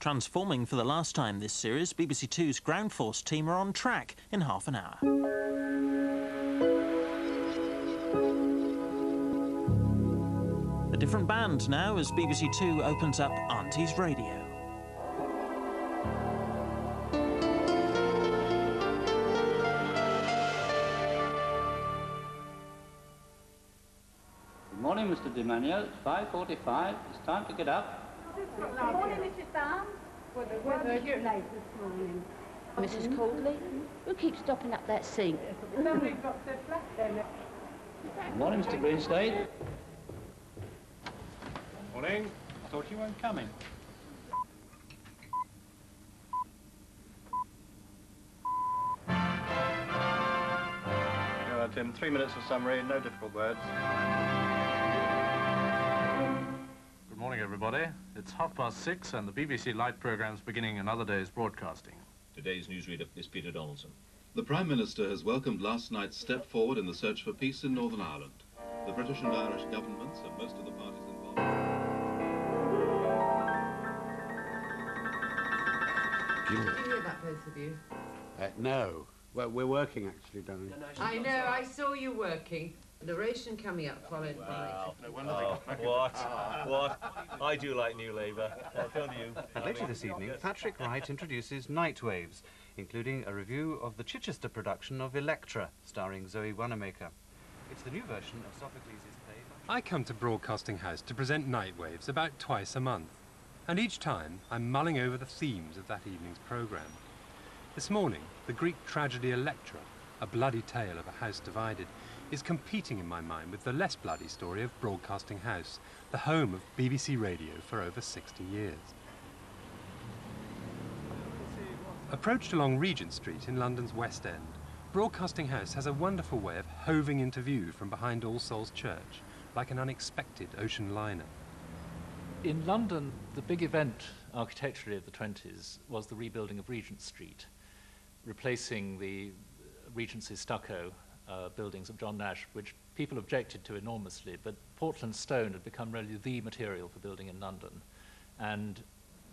Transforming for the last time this series, BBC Two's Ground Force team are on track in half an hour. A different band now as BBC Two opens up Auntie's Radio. Good morning, Mr. Di Manuel. It's 5:45. It's time to get up. Good morning, Mrs. Barnes. Well, the weather's late this morning. Mrs. Caudley, who keeps stopping up that sink? Somebody dropped their flat then. Good morning, Mr. Greenstade. Morning. I thought you weren't coming. Tim, 3 minutes of summary, no difficult words. Good morning, everybody. It's 6:30 and the BBC Light programme's beginning another day's broadcasting. Today's newsreader is Peter Donaldson. The Prime Minister has welcomed last night's step forward in the search for peace in Northern Ireland. The British and Irish governments and most of the parties involved... Did you hear that, both of you? No. Well, we're working, actually, darling. I know, I saw you working. Narration coming up, followed by... What? I do like New Labour, don't you? And later this evening, Patrick Wright introduces Nightwaves, including a review of the Chichester production of Electra, starring Zoe Wanamaker. It's the new version of Sophocles' play... I come to Broadcasting House to present Nightwaves about twice a month, and each time I'm mulling over the themes of that evening's programme. This morning, the Greek tragedy Electra, a bloody tale of a house divided, is competing in my mind with the less bloody story of Broadcasting House, the home of BBC Radio for over 60 years. Approached along Regent Street in London's West End, Broadcasting House has a wonderful way of hoving into view from behind All Souls Church, like an unexpected ocean liner. In London, the big event architecturally of the 20s was the rebuilding of Regent Street, replacing the Regency stucco buildings of John Nash, which people objected to enormously, but Portland stone had become really the material for building in London. And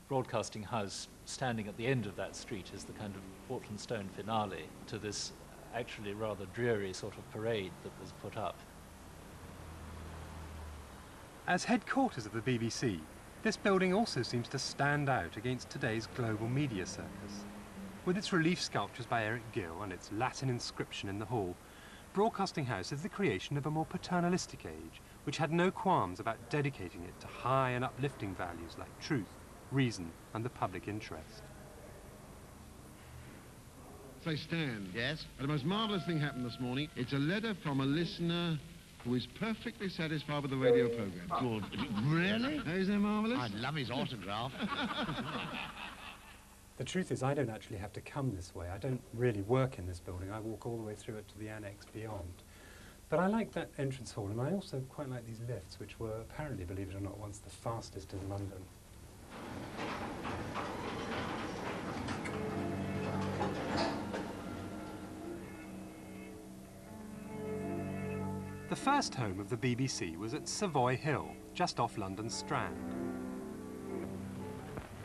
Broadcasting House, standing at the end of that street, is the kind of Portland stone finale to this actually rather dreary sort of parade that was put up. As headquarters of the BBC, this building also seems to stand out against today's global media circus. With its relief sculptures by Eric Gill and its Latin inscription in the hall, Broadcasting House is the creation of a more paternalistic age, which had no qualms about dedicating it to high and uplifting values like truth, reason, and the public interest. Say, Stan. Yes? The most marvellous thing happened this morning. It's a letter from a listener who is perfectly satisfied with the radio programme. Good. Really? Isn't that marvellous? I'd love his autograph. The truth is, I don't actually have to come this way. I don't really work in this building. I walk all the way through it to the annex beyond. But I like that entrance hall, and I also quite like these lifts, which were apparently, believe it or not, once the fastest in London. The first home of the BBC was at Savoy Hill, just off London's Strand.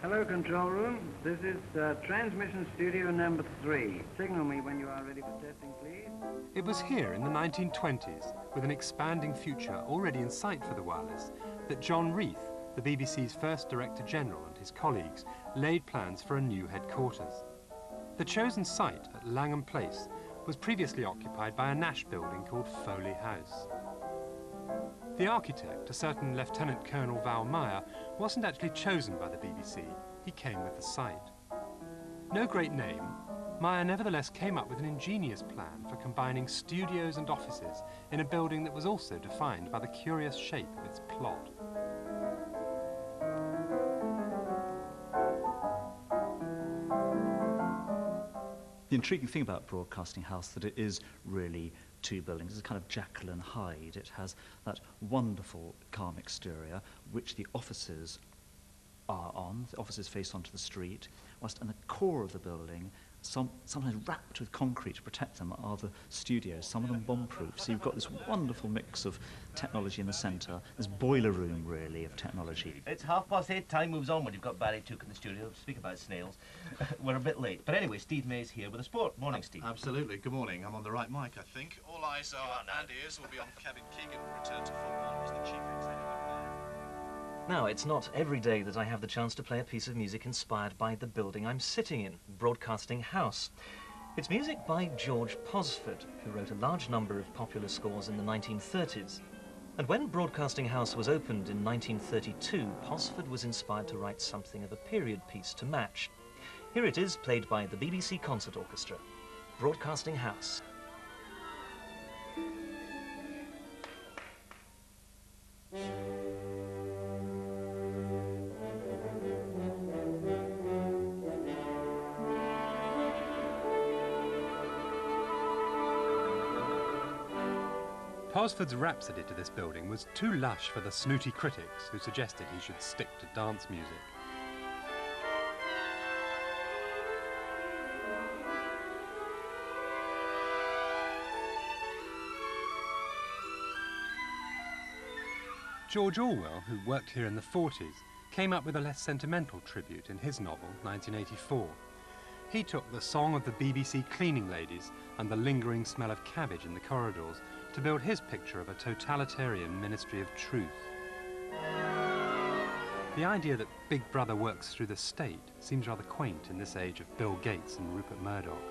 Hello, control room. This is transmission studio number 3. Signal me when you are ready for testing, please. It was here in the 1920s, with an expanding future already in sight for the wireless, that John Reith, the BBC's first Director General, and his colleagues laid plans for a new headquarters. The chosen site at Langham Place was previously occupied by a Nash building called Foley House. The architect, a certain Lieutenant Colonel Val Meyer, wasn't actually chosen by the BBC. He came with the site. No great name, Meyer nevertheless came up with an ingenious plan for combining studios and offices in a building that was also defined by the curious shape of its plot. The intriguing thing about Broadcasting House that it is really two buildings. It's a kind of Jekyll and Hyde. It has that wonderful calm exterior, which the offices are on. The offices face onto the street, whilst in the core of the building, sometimes wrapped with concrete to protect them, are the studios, some of them bomb-proof. So you've got this wonderful mix of technology in the centre, this boiler room, really, of technology. It's 8:30, time moves on when you've got Barry Took in the studio. Speak about snails. We're a bit late. But anyway, Steve May's here with the sport. Morning, Steve. Absolutely. Good morning. I'm on the right mic, I think. All eyes are and ears will be on Kevin Keegan, who returned to football as the chief executive. Now, it's not every day that I have the chance to play a piece of music inspired by the building I'm sitting in, Broadcasting House. It's music by George Posford, who wrote a large number of popular scores in the 1930s. And when Broadcasting House was opened in 1932, Posford was inspired to write something of a period piece to match. Here it is, played by the BBC Concert Orchestra, Broadcasting House. Posford's rhapsody to this building was too lush for the snooty critics who suggested he should stick to dance music. George Orwell, who worked here in the 40s, came up with a less sentimental tribute in his novel, 1984. He took the song of the BBC cleaning ladies and the lingering smell of cabbage in the corridors to build his picture of a totalitarian ministry of truth. The idea that Big Brother works through the state seems rather quaint in this age of Bill Gates and Rupert Murdoch.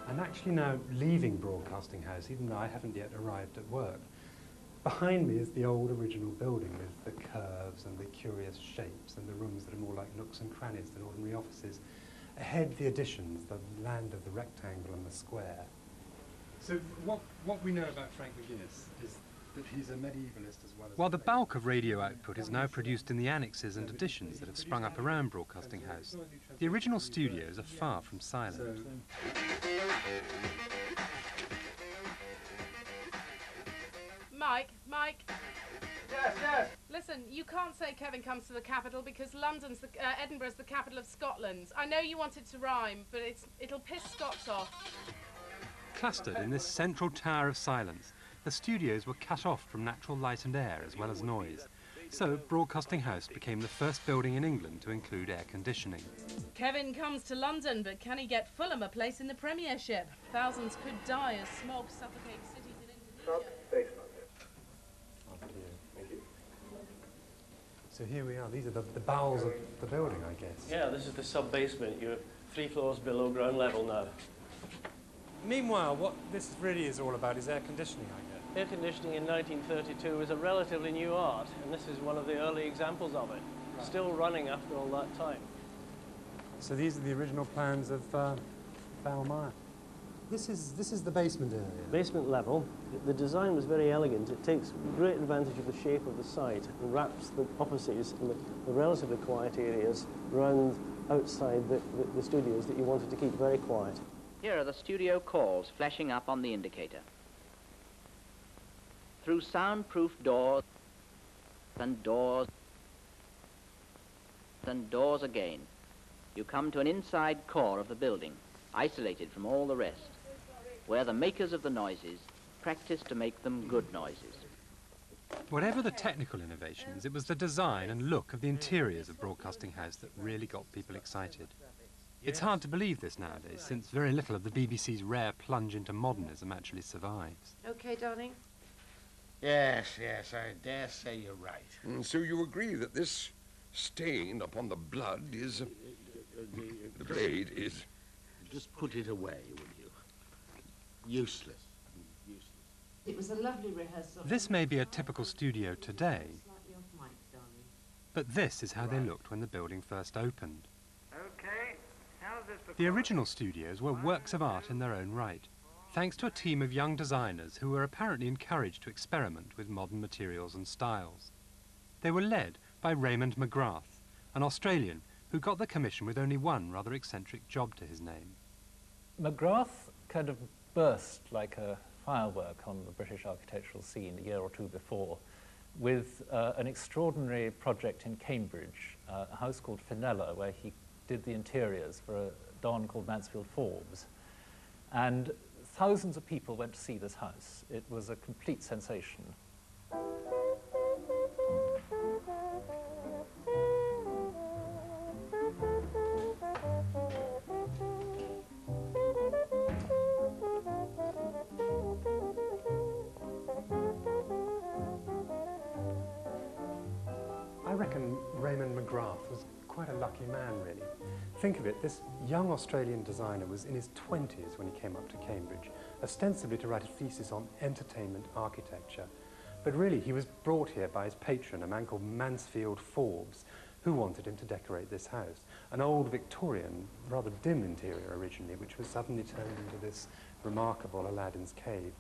I'm actually now leaving Broadcasting House, even though I haven't yet arrived at work. Behind me is the old original building with the curves and the curious shapes and the rooms that are more like nooks and crannies than ordinary offices. Ahead, the additions, the land of the rectangle and the square. So what we know about Frank McGuinness is that he's a medievalist as well as... While the bulk of radio output is now produced in the annexes and additions that have sprung up around Broadcasting House, the original studios are far from silent. Mike. Yes. Listen, you can't say Kevin comes to the capital because Edinburgh's the capital of Scotland. I know you want it to rhyme, but it'll piss Scots off. Clustered in this central tower of silence, the studios were cut off from natural light and air as well as noise. So Broadcasting House became the first building in England to include air conditioning. Kevin comes to London, but can he get Fulham a place in the Premiership? Thousands could die as smog suffocates cities in Indonesia. So here we are. These are the bowels of the building, I guess. Yeah, this is the sub-basement. You're 3 floors below ground level now. Meanwhile, what this really is all about is air conditioning, I guess. Air conditioning in 1932 was a relatively new art, and this is one of the early examples of it. Right. Still running after all that time. So these are the original plans of Valmeyer. This is the basement area. Basement level. The design was very elegant. It takes great advantage of the shape of the site and wraps the offices and the relatively quiet areas round outside the studios that you wanted to keep very quiet. Here are the studio calls flashing up on the indicator. Through soundproof doors and doors and doors again, you come to an inside core of the building, isolated from all the rest, where the makers of the noises practice to make them good noises. Whatever the technical innovations, it was the design and look of the interiors of Broadcasting House that really got people excited. It's hard to believe this nowadays, since very little of the BBC's rare plunge into modernism actually survives. Okay, darling? Yes, I dare say you're right. And so you agree that this stain upon the blood is... the blade is... Just put it away, will you? Useless. It was a lovely rehearsal. This may be a typical studio today, but this is how they looked when the building first opened. Okay. How's this for... The original studios were works of art in their own right, thanks to a team of young designers who were apparently encouraged to experiment with modern materials and styles. They were led by Raymond McGrath, an Australian who got the commission with only one rather eccentric job to his name. McGrath kind of burst like a firework on the British architectural scene a year or two before with an extraordinary project in Cambridge, a house called Fenella, where he did the interiors for a don called Mansfield Forbes. And thousands of people went to see this house. It was a complete sensation. I reckon Raymond McGrath was quite a lucky man, really. Think of it, this young Australian designer was in his 20s when he came up to Cambridge, ostensibly to write a thesis on entertainment architecture. But really, he was brought here by his patron, a man called Mansfield Forbes, who wanted him to decorate this house. An old Victorian, rather dim interior originally, which was suddenly turned into this remarkable Aladdin's cave.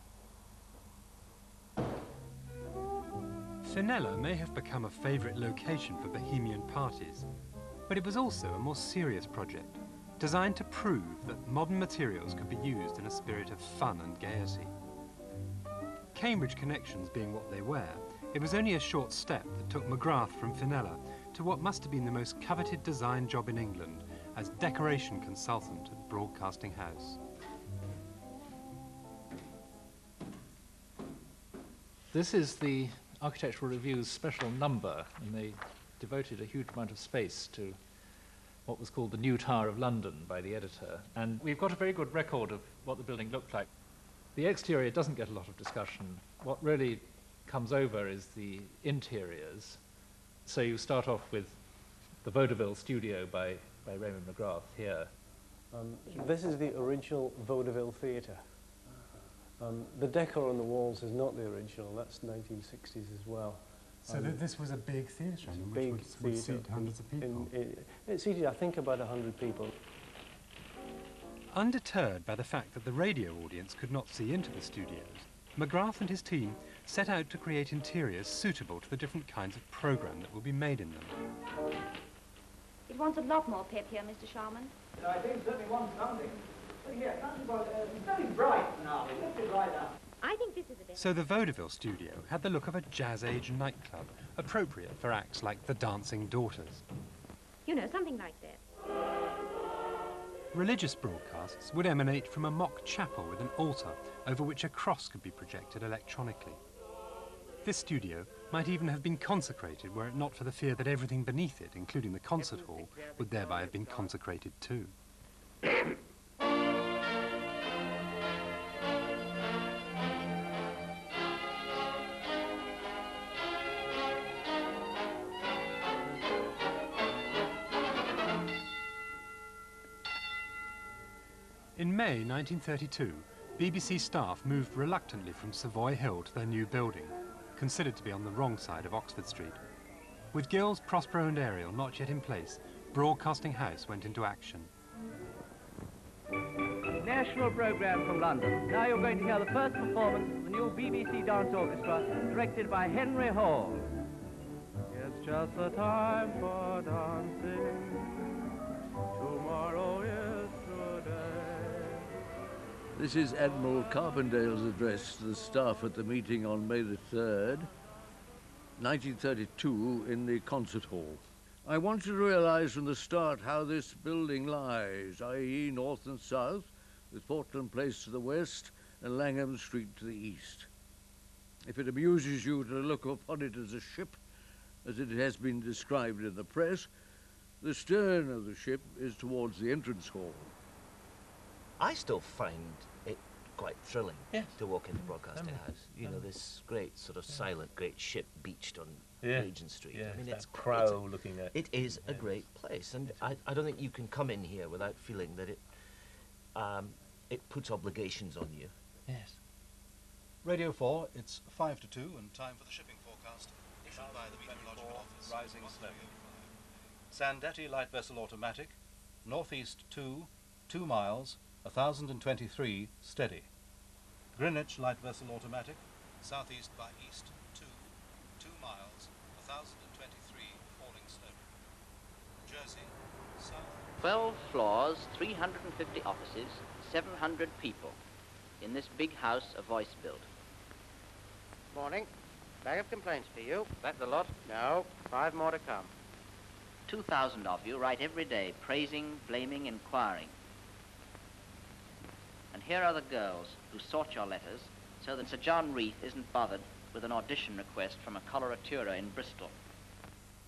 Fenella may have become a favourite location for bohemian parties, but it was also a more serious project, designed to prove that modern materials could be used in a spirit of fun and gaiety. Cambridge connections being what they were, it was only a short step that took McGrath from Fenella to what must have been the most coveted design job in England as decoration consultant at Broadcasting House. This is the Architectural Review's special number, and they devoted a huge amount of space to what was called the New Tower of London by the editor. And we've got a very good record of what the building looked like. The exterior doesn't get a lot of discussion. What really comes over is the interiors. So you start off with the Vaudeville studio by Raymond McGrath here. This is the original Vaudeville Theatre. The decor on the walls is not the original, that's 1960s as well. So this was a big theatre, which would seat hundreds of people? It seated, I think, about 100 people. Undeterred by the fact that the radio audience could not see into the studios, McGrath and his team set out to create interiors suitable to the different kinds of programme that will be made in them. It wants a lot more pep here, Mr. Sharman. I think it certainly wants something. Yeah, it's very bright now. Lift it right up. I think this is a bit... So the Vaudeville studio had the look of a jazz-age nightclub, appropriate for acts like The Dancing Daughters. You know, something like that. Religious broadcasts would emanate from a mock chapel with an altar over which a cross could be projected electronically. This studio might even have been consecrated were it not for the fear that everything beneath it, including the concert hall, would thereby have been consecrated too. In May 1932, BBC staff moved reluctantly from Savoy Hill to their new building, considered to be on the wrong side of Oxford Street. With Gills, Prospero and Ariel not yet in place, Broadcasting House went into action. National programme from London. Now you're going to hear the first performance of the new BBC Dance Orchestra, directed by Henry Hall. It's just the time for dancing. Tomorrow is today. This is Admiral Carpendale's address to the staff at the meeting on May the 3rd, 1932, in the concert hall. I want you to realise from the start how this building lies, i.e. north and south, with Portland Place to the west and Langham Street to the east. If it amuses you to look upon it as a ship, as it has been described in the press, the stern of the ship is towards the entrance hall. I still find it quite thrilling to walk into Broadcasting House. You know, this great sort of silent great ship beached on Regent Street. Yeah, I mean, it's prow looking at. It is a great place, and I don't think you can come in here without feeling that it puts obligations on you. Yes. Radio 4, it's 5 to 2 and time for the shipping forecast issued by the Meteorological Office. Rising slowly. Sandetti light vessel automatic, northeast 2 miles, 1,023 steady. Greenwich light vessel automatic, southeast by east 2 miles, 1,023 falling slowly. Jersey, south. 12 floors, 350 offices, 700 people in this big house a voice built. Morning. Bag of complaints for you. That's the lot? No. 5 more to come. 2,000 of you write every day, praising, blaming, inquiring. And here are the girls who sort your letters so that Sir John Reith isn't bothered with an audition request from a coloratura in Bristol.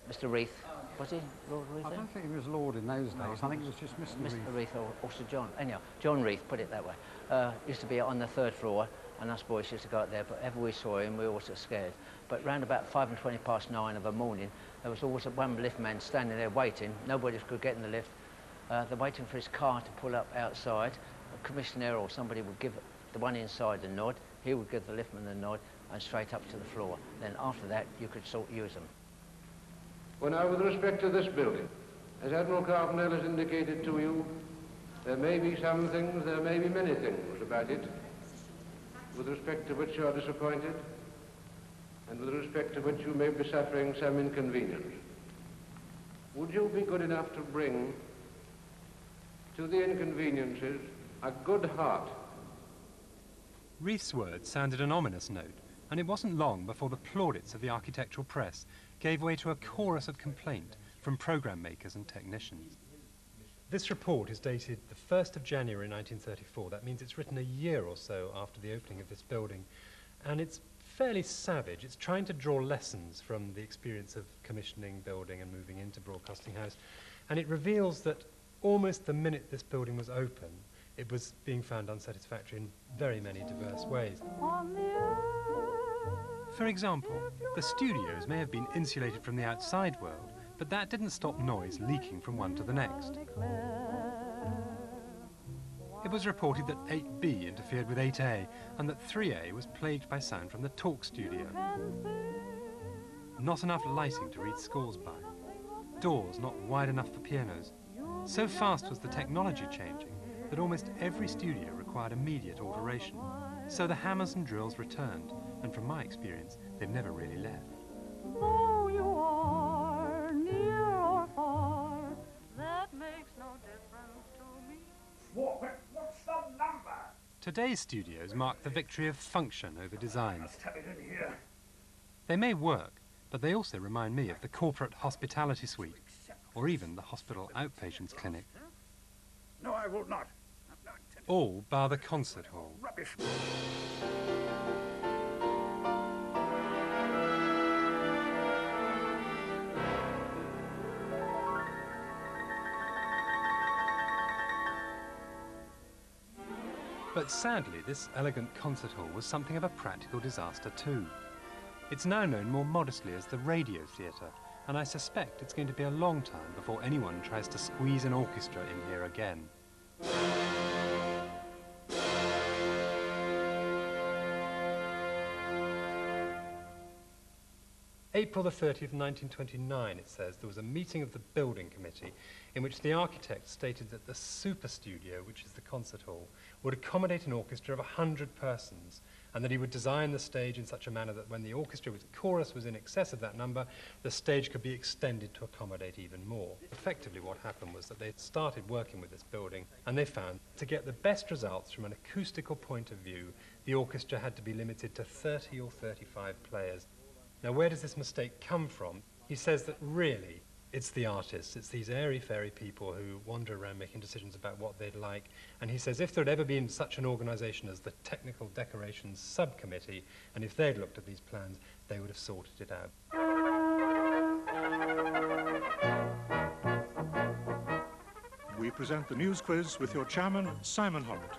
Mr. Reith, was he Lord Reith? I don't think he was Lord in those days. I think it was just Mr. Reith. Mr. Reith or Sir John. Anyhow, John Reith, put it that way. Used to be on the 3rd floor, and us boys used to go up there. But whenever we saw him, we were also scared. But round about 9:05 of a morning, there was always one lift man standing there waiting. Nobody could get in the lift. They're waiting for his car to pull up outside. A commissioner or somebody would give the one inside the nod. He would give the liftman the nod and straight up to the floor. Then after that, you could use them. Well, now, with respect to this building, as Admiral Carpenter has indicated to you, there may be some things, there may be many things about it, with respect to which you are disappointed, and with respect to which you may be suffering some inconvenience. Would you be good enough to bring to the inconveniences a good heart? Reith's words sounded an ominous note, and it wasn't long before the plaudits of the architectural press gave way to a chorus of complaint from programme makers and technicians. This report is dated the 1st of January 1934. That means it's written a year or so after the opening of this building, and it's fairly savage. It's trying to draw lessons from the experience of commissioning, building and moving into Broadcasting House, and it reveals that almost the minute this building was open, it was being found unsatisfactory in very many diverse ways. For example, the studios may have been insulated from the outside world, but that didn't stop noise leaking from one to the next. It was reported that 8B interfered with 8A, and that 3A was plagued by sound from the talk studio. Not enough lighting to read scores by. Doors not wide enough for pianos. So fast was the technology changing that almost every studio required immediate alteration. So the hammers and drills returned, and from my experience, they've never really left. Though you are near or far, that makes no difference to me. What's the number? Today's studios mark the victory of function over design. Let's have it in here. They may work, but they also remind me of the corporate hospitality suite, or even the hospital outpatients clinic. No, I will not. All bar the concert hall. Rubbish. But sadly, this elegant concert hall was something of a practical disaster too. It's now known more modestly as the Radio Theatre, and I suspect it's going to be a long time before anyone tries to squeeze an orchestra in here again. April the 30th, 1929, it says, there was a meeting of the building committee in which the architect stated that the super studio, which is the concert hall, would accommodate an orchestra of 100 persons, and that he would design the stage in such a manner that when the orchestra with chorus was in excess of that number, the stage could be extended to accommodate even more. Effectively what happened was that they started working with this building, and they found to get the best results from an acoustical point of view, the orchestra had to be limited to 30 or 35 players. Now, where does this mistake come from? He says that really, it's the artists, it's these airy-fairy people who wander around making decisions about what they'd like. And he says if there had ever been such an organisation as the Technical Decorations Subcommittee, and if they'd looked at these plans, they would have sorted it out. We present the news quiz with your chairman, Simon Hollett.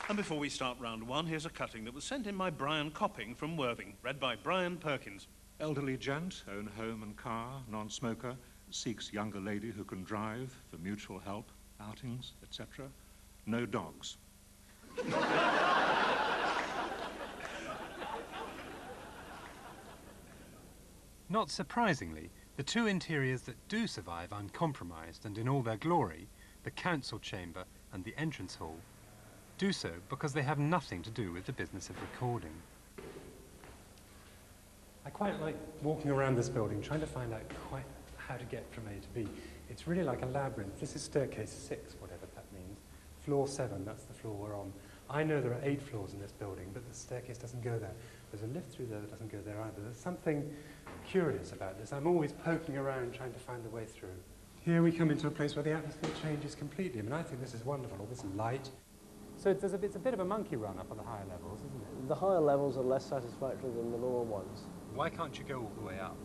And before we start round one, here's a cutting that was sent in by Brian Copping from Worthing, read by Brian Perkins. Elderly gent, own home and car, non-smoker, seeks younger lady who can drive for mutual help, outings, etc. No dogs. Not surprisingly, the two interiors that do survive uncompromised and in all their glory, the council chamber and the entrance hall, do so because they have nothing to do with the business of recording. I quite like walking around this building, trying to find out quite how to get from A to B. It's really like a labyrinth. This is staircase 6, whatever that means. Floor 7, that's the floor we're on. I know there are 8 floors in this building, but the staircase doesn't go there. There's a lift through there that doesn't go there either. There's something curious about this. I'm always poking around trying to find the way through. Here we come into a place where the atmosphere changes completely. I mean, I think this is wonderful, all this light. So it's a bit of a monkey run up on the higher levels, isn't it? The higher levels are less satisfactory than the lower ones. Why can't you go all the way up?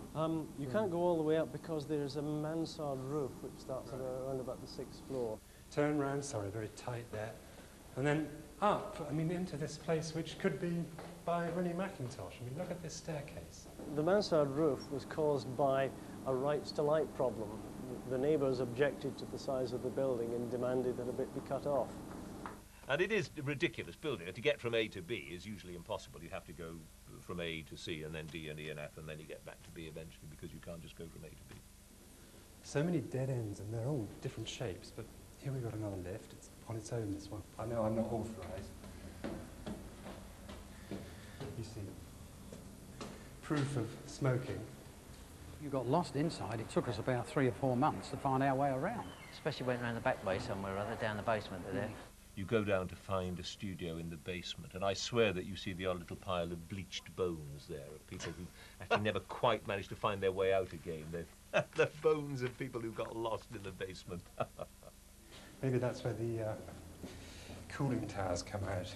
You can't go all the way up because there's a mansard roof which starts around about the 6th floor. Turn round, sorry, very tight there. And then up, I mean, into this place which could be by Rennie Mackintosh. I mean, look at this staircase. The mansard roof was caused by a rights to light problem. The neighbours objected to the size of the building and demanded that a bit be cut off. And it is a ridiculous building. To get from A to B is usually impossible. You have to go from A to C and then D and E and F and then you get back to B eventually because you can't just go from A to B. So many dead ends and they're all different shapes, but here we've got another lift. It's on its own, this one. I know I'm not authorised. You see, proof of smoking. You got lost inside. It took us about 3 or 4 months to find our way around. Especially went around the back way somewhere or other, down the basement there. You go down to find a studio in the basement, and I swear that you see the odd little pile of bleached bones there of people who actually never quite managed to find their way out again. They're bones of people who got lost in the basement. Maybe that's where the cooling towers come out.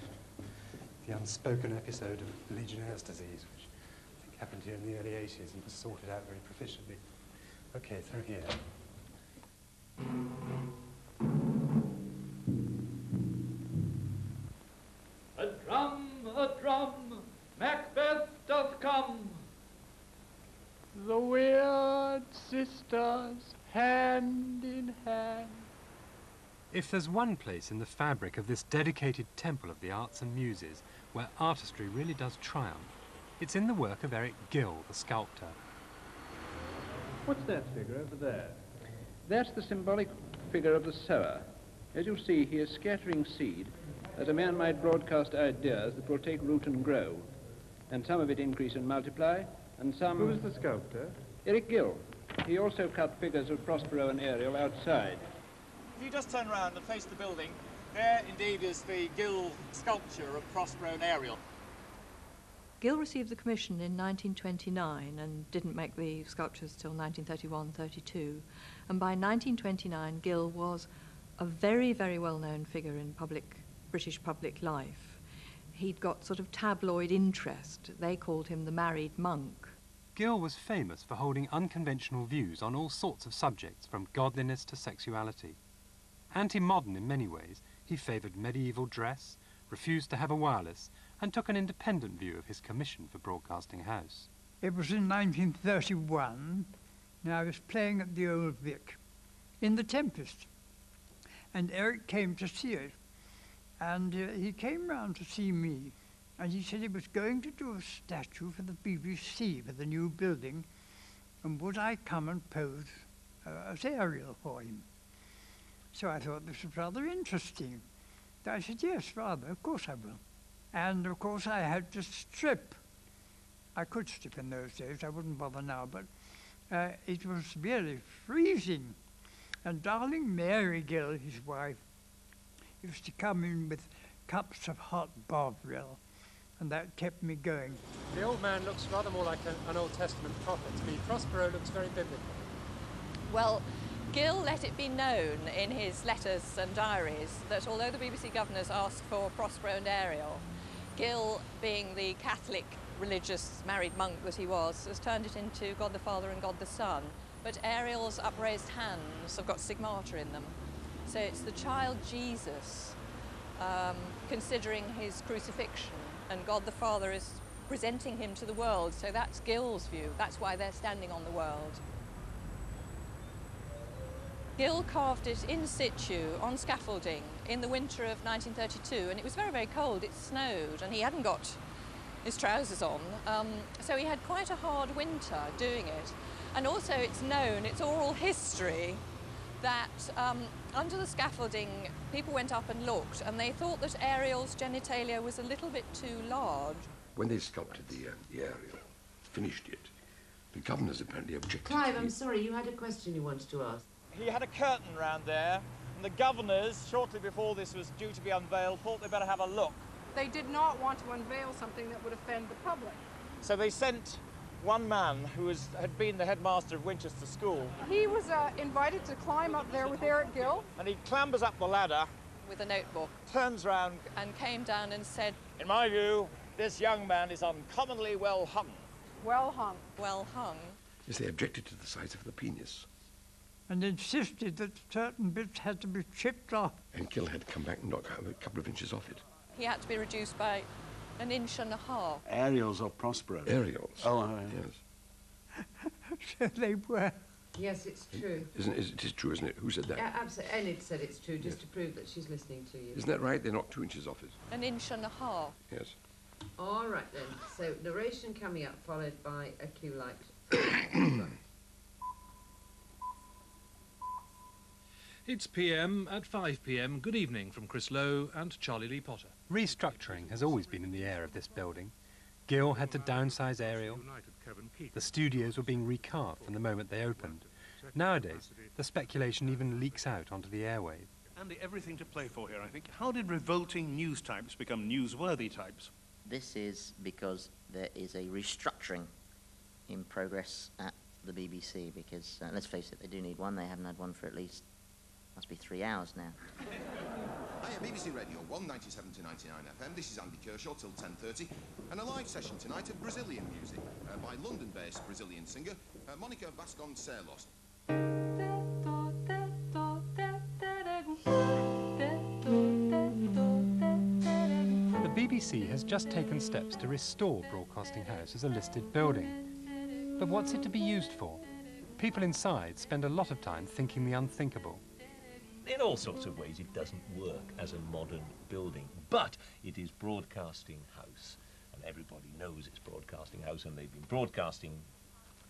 The unspoken episode of Legionnaire's disease, which I think happened here in the early 80s and was sorted out very proficiently. Okay, through here. A drum, Macbeth doth come. The weird sisters, hand in hand. If there's one place in the fabric of this dedicated temple of the arts and muses where artistry really does triumph, it's in the work of Eric Gill, the sculptor. What's that figure over there? That's the symbolic figure of the sower. As you see, he is scattering seed that a man might broadcast ideas that will take root and grow, and some of it increase and multiply, and some... Who's the sculptor? Eric Gill. He also cut figures of Prospero and Ariel outside. If you just turn around and face the building, there indeed is the Gill sculpture of Prospero and Ariel. Gill received the commission in 1929 and didn't make the sculptures till 1931-32. And by 1929, Gill was a very, very well-known figure in British public life. He'd got sort of tabloid interest. They called him the married monk. Gill was famous for holding unconventional views on all sorts of subjects, from godliness to sexuality. Anti-modern in many ways, he favoured medieval dress, refused to have a wireless, and took an independent view of his commission for Broadcasting House. It was in 1931, and I was playing at the Old Vic in The Tempest, and Eric came to see it. And he came round to see me, and he said he was going to do a statue for the BBC for the new building, and would I come and pose as Ariel for him? So I thought this was rather interesting. I said, yes, rather, of course I will. And of course I had to strip. I could strip in those days, I wouldn't bother now, but it was really freezing. And darling Mary Gill, his wife, used to come in with cups of hot Bovril, and that kept me going. The old man looks rather more like an Old Testament prophet to me. Prospero looks very biblical. Well, Gill let it be known in his letters and diaries that although the BBC governors asked for Prospero and Ariel, Gill, being the Catholic religious married monk that he was, has turned it into God the Father and God the Son. But Ariel's upraised hands have got stigmata in them. So it's the child Jesus considering his crucifixion, and God the Father is presenting him to the world. So that's Gill's view. That's why they're standing on the world. Gill carved it in situ on scaffolding in the winter of 1932, and it was very, very cold. It snowed, and he hadn't got his trousers on, so he had quite a hard winter doing it. And also it's known, it's oral history, that under the scaffolding people went up and looked, and they thought that Ariel's genitalia was a little bit too large. When they sculpted the Ariel, finished it, the governors apparently objected. Clive, I'm sorry, you had a question you wanted to ask. He had a curtain round there, the governors, shortly before this was due to be unveiled, thought they'd better have a look. They did not want to unveil something that would offend the public. So they sent one man who had been the headmaster of Winchester School. He was invited to climb up there with Eric Gill. And he clambers up the ladder with a notebook, turns round and came down and said, "In my view, this young man is uncommonly well hung." Well hung. Well hung. Yes, they objected to the size of the penis. And insisted that certain bits had to be chipped off. And Gill had to come back and knock out a couple of inches off it. He had to be reduced by 1.5 inches. Aerials or Prospero? Aerials? Oh, yes. So they were. Yes, it's true. It is true, isn't it? Who said that? Yeah, absolutely. Enid said it's true, just to prove that she's listening to you. Isn't that right? They're not 2 inches off it. 1.5 inches. Yes. All right, then. So, narration coming up, followed by a cue light. It's PM at 5 p.m. Good evening from Chris Lowe and Charlie Lee Potter. Restructuring has always been in the air of this building. Gill had to downsize Ariel. The studios were being recarved from the moment they opened. Nowadays, the speculation even leaks out onto the airwave. Andy, everything to play for here, I think. How did revolting news types become newsworthy types? This is because there is a restructuring in progress at the BBC, because, let's face it, they do need one. They haven't had one for at least, must be 3 hours now. Hiya, BBC Radio 197 to 99 FM. This is Andy Kershaw till 10:30, and a live session tonight of Brazilian music by London-based Brazilian singer Monica Vasconcelos. The BBC has just taken steps to restore Broadcasting House as a listed building. But what's it to be used for? People inside spend a lot of time thinking the unthinkable. In all sorts of ways, it doesn't work as a modern building, but it is Broadcasting House, and everybody knows it's Broadcasting House, and they've been broadcasting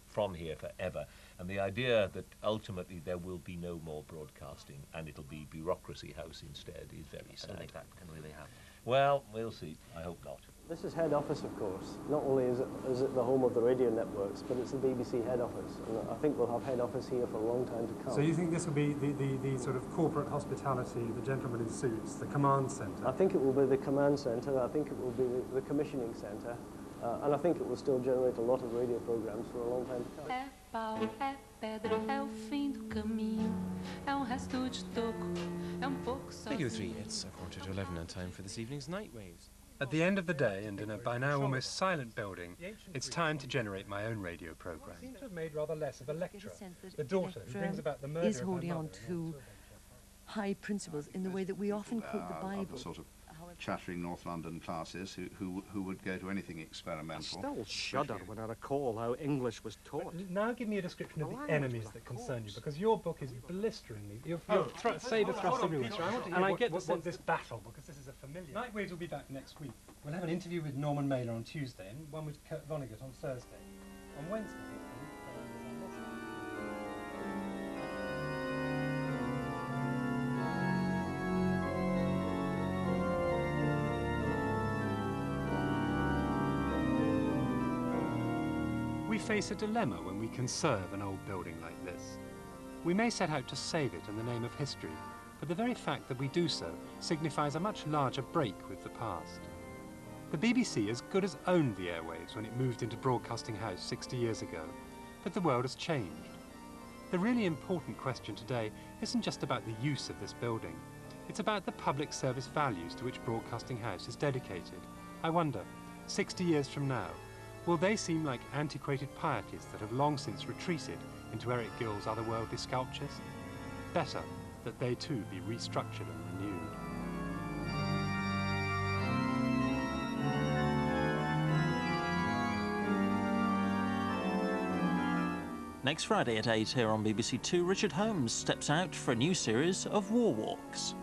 from here forever. And the idea that ultimately there will be no more broadcasting and it'll be Bureaucracy House instead is very sad. I don't think that can really happen. Well, we'll see. I hope not. This is head office, of course. Not only is it the home of the radio networks, but it's the BBC head office. And I think we'll have head office here for a long time to come. So you think this will be the sort of corporate hospitality, the gentlemen in suits, the command centre? I think it will be the command centre. I think it will be the commissioning centre. And I think it will still generate a lot of radio programmes for a long time to come. É pau, é pedra, é o fim do caminho, é resto de toco, é pouco só. Radio 3, it's 11:15 and time for this evening's Night Waves. At the end of the day, and in a by now almost silent building, it's time to generate my own radio programme. Seems to have made rather less of Electra, the daughter who brings about the murder is holding on to high principles in the way that we often quote the Bible. The sort of chattering North London classes who would go to anything experimental. I still shudder when I recall how English was taught. Now give me a description of the enemies that concern you, because your book is blisteringly... Sabre thrust everywhere. And I get what's this battle, because this is a familiar... Nightwaves will be back next week. We'll have an interview with Norman Mailer on Tuesday and one with Kurt Vonnegut on Thursday. On Wednesday... We face a dilemma when we conserve an old building like this. We may set out to save it in the name of history, but the very fact that we do so signifies a much larger break with the past. The BBC as good as owned the airwaves when it moved into Broadcasting House 60 years ago, but the world has changed. The really important question today isn't just about the use of this building. It's about the public service values to which Broadcasting House is dedicated. I wonder, 60 years from now, will they seem like antiquated pieties that have long since retreated into Eric Gill's otherworldly sculptures? Better that they too be restructured and renewed. Next Friday at 8 here on BBC Two, Richard Holmes steps out for a new series of War Walks.